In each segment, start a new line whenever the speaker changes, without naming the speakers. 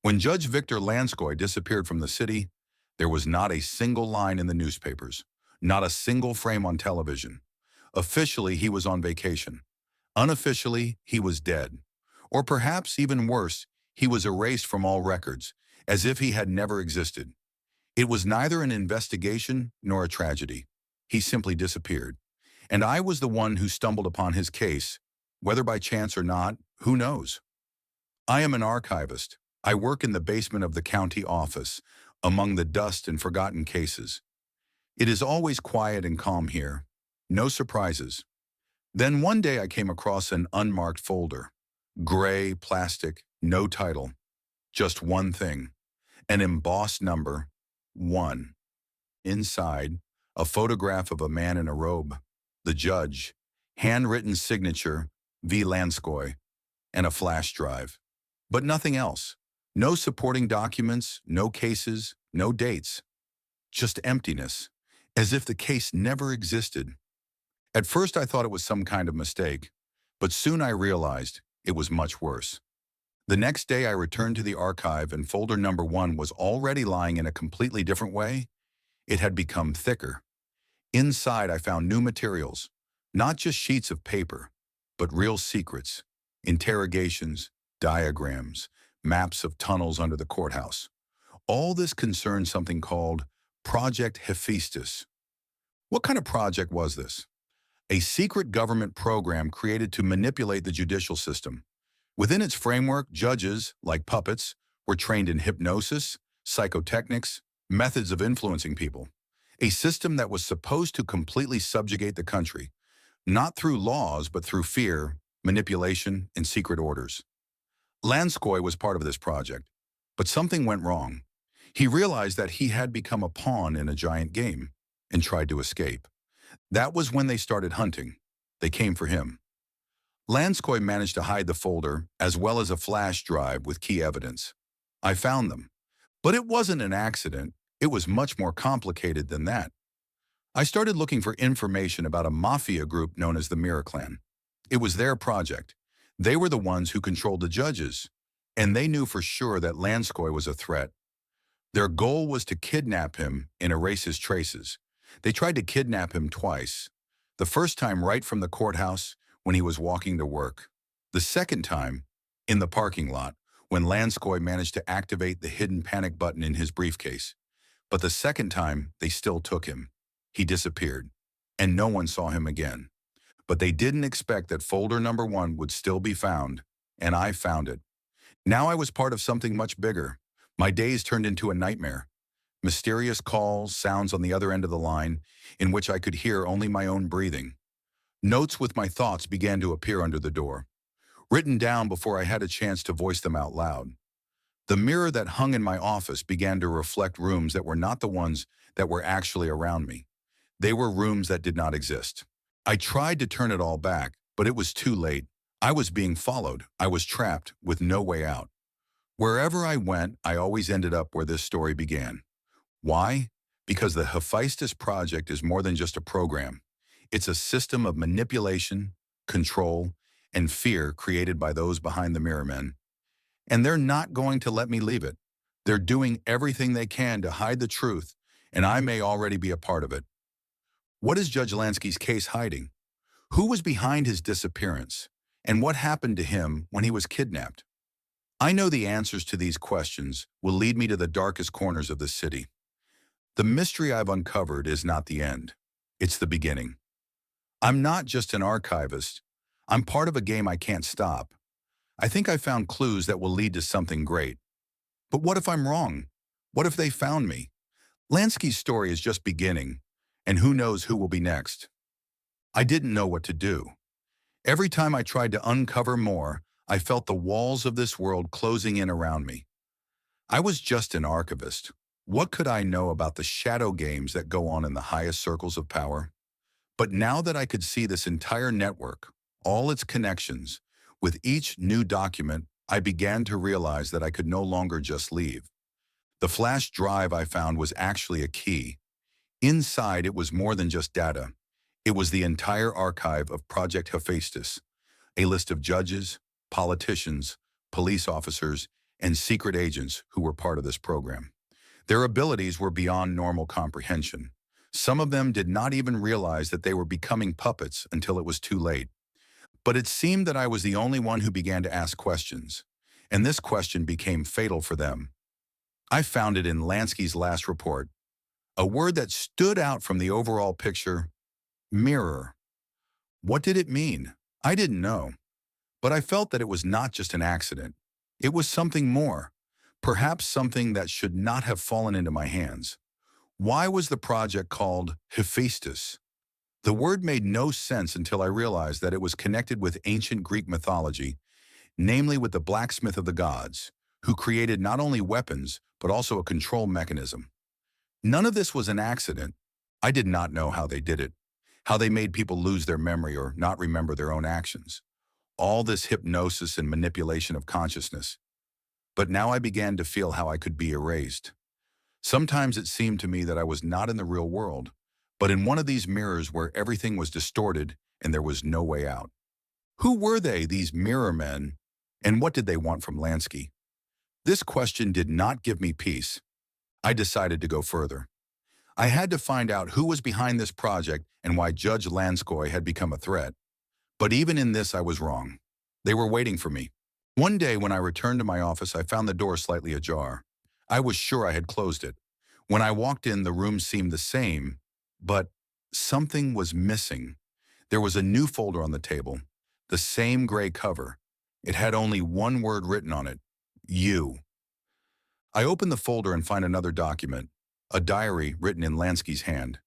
When Judge Victor Lanskoy disappeared from the city, there was not a single line in the newspapers, not a single frame on television. Officially, he was on vacation. Unofficially, he was dead. Or perhaps even worse, he was erased from all records, as if he had never existed. It was neither an investigation nor a tragedy. He simply disappeared. And I was the one who stumbled upon his case, whether by chance or not, who knows? I am an archivist. I work in the basement of the county office, among the dust and forgotten cases. It is always quiet and calm here. No surprises. Then one day I came across an unmarked folder. Gray, plastic, no title. Just one thing. An embossed number, 1. Inside, a photograph of a man in a robe. The judge. Handwritten signature, V. Lanskoy. And a flash drive. But nothing else. No supporting documents, no cases, no dates. Just emptiness, as if the case never existed. At first I thought it was some kind of mistake, but soon I realized it was much worse. The next day I returned to the archive and folder number 1 was already lying in a completely different way. It had become thicker. Inside I found new materials, not just sheets of paper, but real secrets, interrogations, diagrams, maps of tunnels under the courthouse. All this concerned something called Project Hephaestus. What kind of project was this? A secret government program created to manipulate the judicial system. Within its framework, judges, like puppets, were trained in hypnosis, psychotechnics, methods of influencing people. A system that was supposed to completely subjugate the country, not through laws but through fear, manipulation, and secret orders. Lanskoy was part of this project, but something went wrong. He realized that he had become a pawn in a giant game and tried to escape. That was when they started hunting. They came for him. Lanskoy managed to hide the folder as well as a flash drive with key evidence. I found them. But it wasn't an accident. It was much more complicated than that. I started looking for information about a mafia group known as the Mirror Clan. It was their project. They were the ones who controlled the judges, and they knew for sure that Lanskoy was a threat. Their goal was to kidnap him and erase his traces. They tried to kidnap him twice. The first time right from the courthouse when he was walking to work. The second time in the parking lot when Lanskoy managed to activate the hidden panic button in his briefcase. But the second time they still took him. He disappeared, and no one saw him again. But they didn't expect that folder number 1 would still be found, and I found it. Now I was part of something much bigger. My days turned into a nightmare. Mysterious calls, sounds on the other end of the line, in which I could hear only my own breathing. Notes with my thoughts began to appear under the door, written down before I had a chance to voice them out loud. The mirror that hung in my office began to reflect rooms that were not the ones that were actually around me. They were rooms that did not exist. I tried to turn it all back, but it was too late. I was being followed. I was trapped with no way out. Wherever I went, I always ended up where this story began. Why? Because the Hephaestus Project is more than just a program. It's a system of manipulation, control, and fear created by those behind the Mirror Men. And they're not going to let me leave it. They're doing everything they can to hide the truth, and I may already be a part of it. What is Judge Lansky's case hiding? Who was behind his disappearance? And what happened to him when he was kidnapped? I know the answers to these questions will lead me to the darkest corners of the city. The mystery I've uncovered is not the end. It's the beginning. I'm not just an archivist. I'm part of a game I can't stop. I think I found clues that will lead to something great. But what if I'm wrong? What if they found me? Lansky's story is just beginning, and who knows who will be next. I didn't know what to do. Every time I tried to uncover more, I felt the walls of this world closing in around me. I was just an archivist. What could I know about the shadow games that go on in the highest circles of power? But now that I could see this entire network, all its connections, with each new document, I began to realize that I could no longer just leave. The flash drive I found was actually a key. Inside, it was more than just data. It was the entire archive of Project Hephaestus, a list of judges, politicians, police officers, and secret agents who were part of this program. Their abilities were beyond normal comprehension. Some of them did not even realize that they were becoming puppets until it was too late. But it seemed that I was the only one who began to ask questions, and this question became fatal for them. I found it in Lansky's last report, a word that stood out from the overall picture: mirror. What did it mean? I didn't know, but I felt that it was not just an accident. It was something more, perhaps something that should not have fallen into my hands. Why was the project called Hephaestus? The word made no sense until I realized that it was connected with ancient Greek mythology, namely with the blacksmith of the gods, who created not only weapons, but also a control mechanism. None of this was an accident. I did not know how they did it, how they made people lose their memory or not remember their own actions. All this hypnosis and manipulation of consciousness. But now I began to feel how I could be erased. Sometimes it seemed to me that I was not in the real world, but in one of these mirrors where everything was distorted and there was no way out. Who were they, these mirror men, and what did they want from Lansky? This question did not give me peace. I decided to go further. I had to find out who was behind this project and why Judge Lansky had become a threat. But even in this, I was wrong. They were waiting for me. One day when I returned to my office, I found the door slightly ajar. I was sure I had closed it. When I walked in, the room seemed the same, but something was missing. There was a new folder on the table, the same gray cover. It had only one word written on it: you. I opened the folder and find another document, a diary written in Lansky's hand.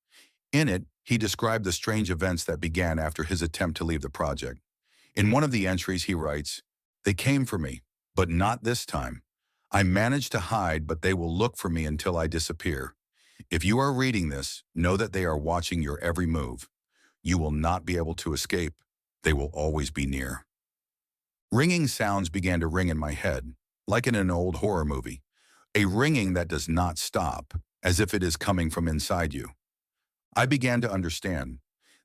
In it, he described the strange events that began after his attempt to leave the project. In one of the entries, he writes, "They came for me, but not this time. I managed to hide, but they will look for me until I disappear. If you are reading this, know that they are watching your every move. You will not be able to escape. They will always be near." Ringing sounds began to ring in my head, like in an old horror movie. A ringing that does not stop, as if it is coming from inside you. I began to understand.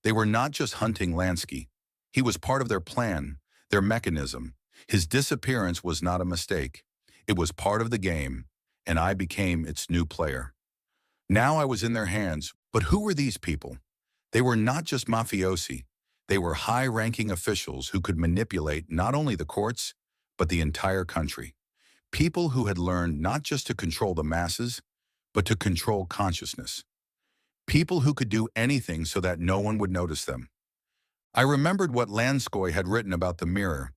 They were not just hunting Lansky. He was part of their plan, their mechanism. His disappearance was not a mistake. It was part of the game, and I became its new player. Now I was in their hands, but who were these people? They were not just mafiosi. They were high-ranking officials who could manipulate not only the courts, but the entire country. People who had learned not just to control the masses, but to control consciousness. People who could do anything so that no one would notice them. I remembered what Lansky had written about the mirror.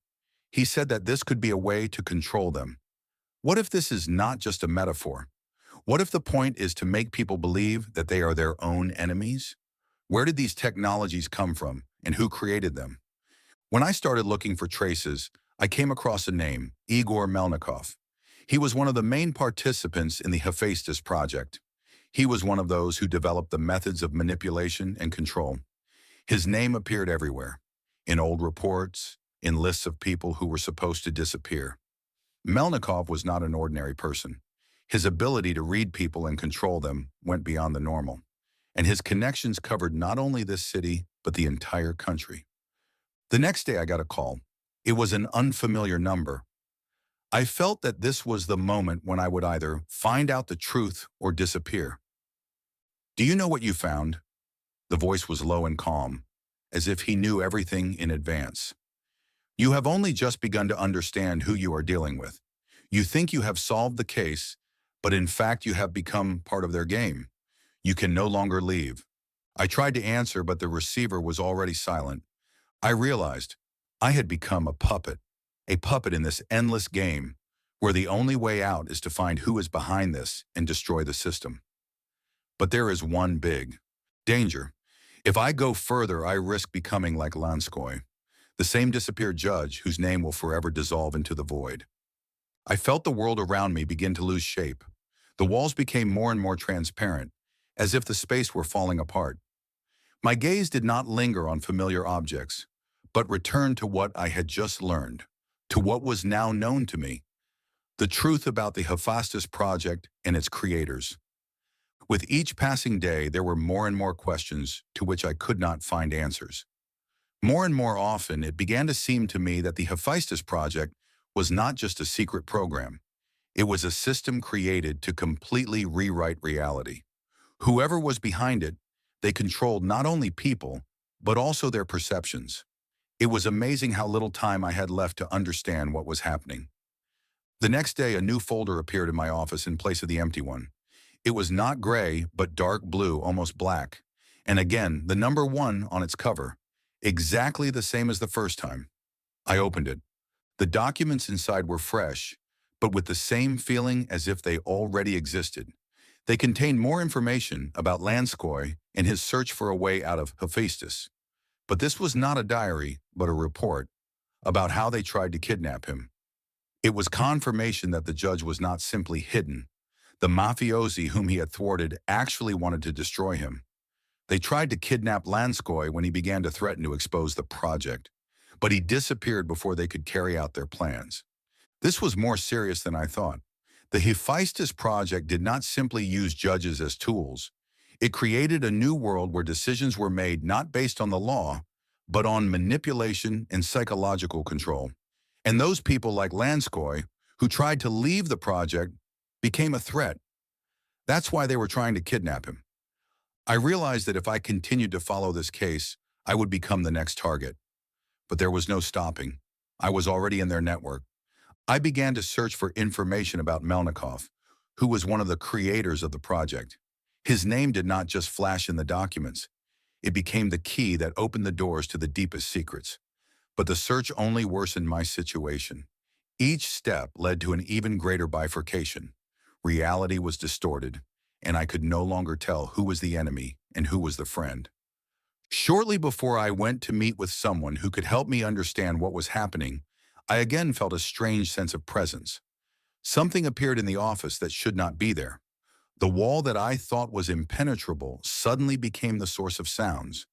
He said that this could be a way to control them. What if this is not just a metaphor? What if the point is to make people believe that they are their own enemies? Where did these technologies come from, and who created them? When I started looking for traces, I came across a name: Igor Melnikov. He was one of the main participants in the Hephaestus project. He was one of those who developed the methods of manipulation and control. His name appeared everywhere, in old reports, in lists of people who were supposed to disappear. Melnikov was not an ordinary person. His ability to read people and control them went beyond the normal, and his connections covered not only this city, but the entire country. The next day I got a call. It was an unfamiliar number. I felt that this was the moment when I would either find out the truth or disappear. "Do you know what you found?" The voice was low and calm, as if he knew everything in advance. "You have only just begun to understand who you are dealing with. You think you have solved the case, but in fact you have become part of their game. You can no longer leave." I tried to answer, but the receiver was already silent. I realized I had become a puppet in this endless game, where the only way out is to find who is behind this and destroy the system. But there is one big danger. If I go further, I risk becoming like Lansky, the same disappeared judge whose name will forever dissolve into the void. I felt the world around me begin to lose shape. The walls became more and more transparent, as if the space were falling apart. My gaze did not linger on familiar objects, but returned to what I had just learned, to what was now known to me, the truth about the Hephaestus project and its creators. With each passing day, there were more and more questions to which I could not find answers. More and more often, it began to seem to me that the Hephaestus project was not just a secret program. It was a system created to completely rewrite reality. Whoever was behind it, they controlled not only people, but also their perceptions. It was amazing how little time I had left to understand what was happening. The next day, a new folder appeared in my office in place of the empty one. It was not gray, but dark blue, almost black. And again, the number 1 on its cover, exactly the same as the first time. I opened it. The documents inside were fresh, but with the same feeling as if they already existed. They contained more information about Lanskoy and his search for a way out of Hephaestus. But this was not a diary, but a report about how they tried to kidnap him. It was confirmation that the judge was not simply hidden. The mafiosi whom he had thwarted actually wanted to destroy him. They tried to kidnap Lanskoy when he began to threaten to expose the project, but he disappeared before they could carry out their plans. This was more serious than I thought. The Hephaestus project did not simply use judges as tools. It created a new world where decisions were made not based on the law, but on manipulation and psychological control. And those people like Lanskoy, who tried to leave the project, became a threat. That's why they were trying to kidnap him. I realized that if I continued to follow this case, I would become the next target. But there was no stopping. I was already in their network. I began to search for information about Melnikov, who was one of the creators of the project. His name did not just flash in the documents. It became the key that opened the doors to the deepest secrets. But the search only worsened my situation. Each step led to an even greater bifurcation. Reality was distorted, and I could no longer tell who was the enemy and who was the friend. Shortly before I went to meet with someone who could help me understand what was happening, I again felt a strange sense of presence. Something appeared in the office that should not be there. The wall that I thought was impenetrable suddenly became the source of sounds,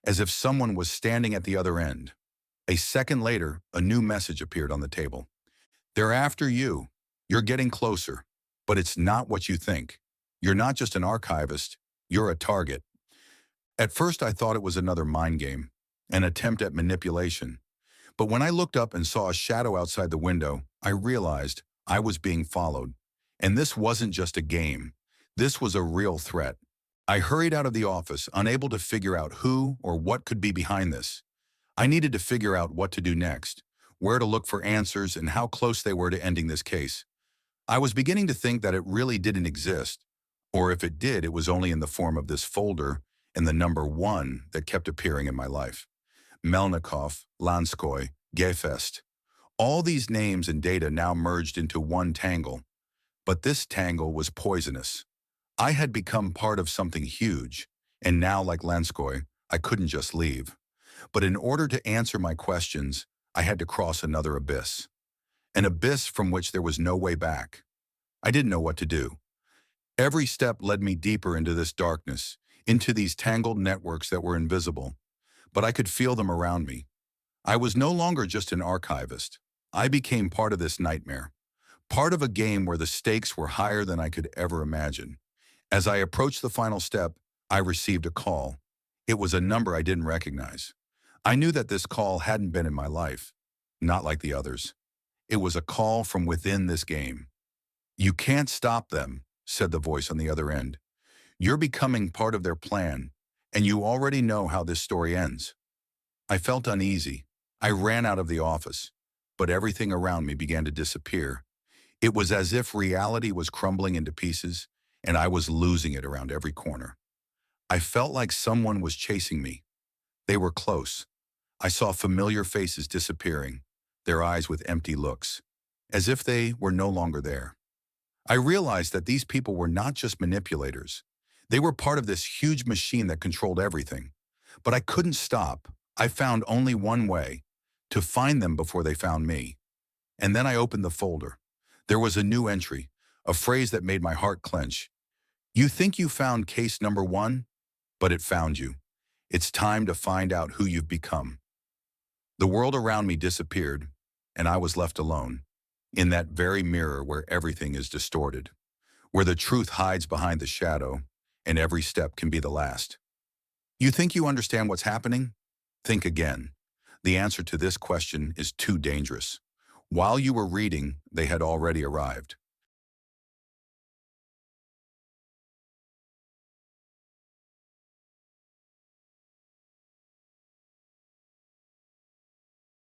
as if someone was standing at the other end. A second later, a new message appeared on the table. "They're after you. You're getting closer. But it's not what you think. You're not just an archivist. You're a target." At first, I thought it was another mind game, an attempt at manipulation. But when I looked up and saw a shadow outside the window, I realized I was being followed. And this wasn't just a game. This was a real threat. I hurried out of the office, unable to figure out who or what could be behind this. I needed to figure out what to do next, where to look for answers, and how close they were to ending this case. I was beginning to think that it really didn't exist, or if it did, it was only in the form of this folder and the number 1 that kept appearing in my life. Melnikov, Lanskoy, Gefest. All these names and data now merged into one tangle. But this tangle was poisonous. I had become part of something huge, and now, like Lanskoy, I couldn't just leave. But in order to answer my questions, I had to cross another abyss. An abyss from which there was no way back. I didn't know what to do. Every step led me deeper into this darkness, into these tangled networks that were invisible. But I could feel them around me. I was no longer just an archivist. I became part of this nightmare, part of a game where the stakes were higher than I could ever imagine. As I approached the final step, I received a call. It was a number I didn't recognize. I knew that this call hadn't been in my life, not like the others. It was a call from within this game. "You can't stop them," said the voice on the other end. "You're becoming part of their plan, and you already know how this story ends." I felt uneasy. I ran out of the office, but everything around me began to disappear. It was as if reality was crumbling into pieces, and I was losing it around every corner. I felt like someone was chasing me. They were close. I saw familiar faces disappearing, their eyes with empty looks, as if they were no longer there. I realized that these people were not just manipulators. They were part of this huge machine that controlled everything. But I couldn't stop. I found only one way, to find them before they found me. And then I opened the folder. There was a new entry, a phrase that made my heart clench. "You think you found case number 1, but it found you. It's time to find out who you've become." The world around me disappeared, and I was left alone, in that very mirror where everything is distorted, where the truth hides behind the shadow, and every step can be the last. You think you understand what's happening? Think again. The answer to this question is too dangerous. While you were reading, they had already arrived.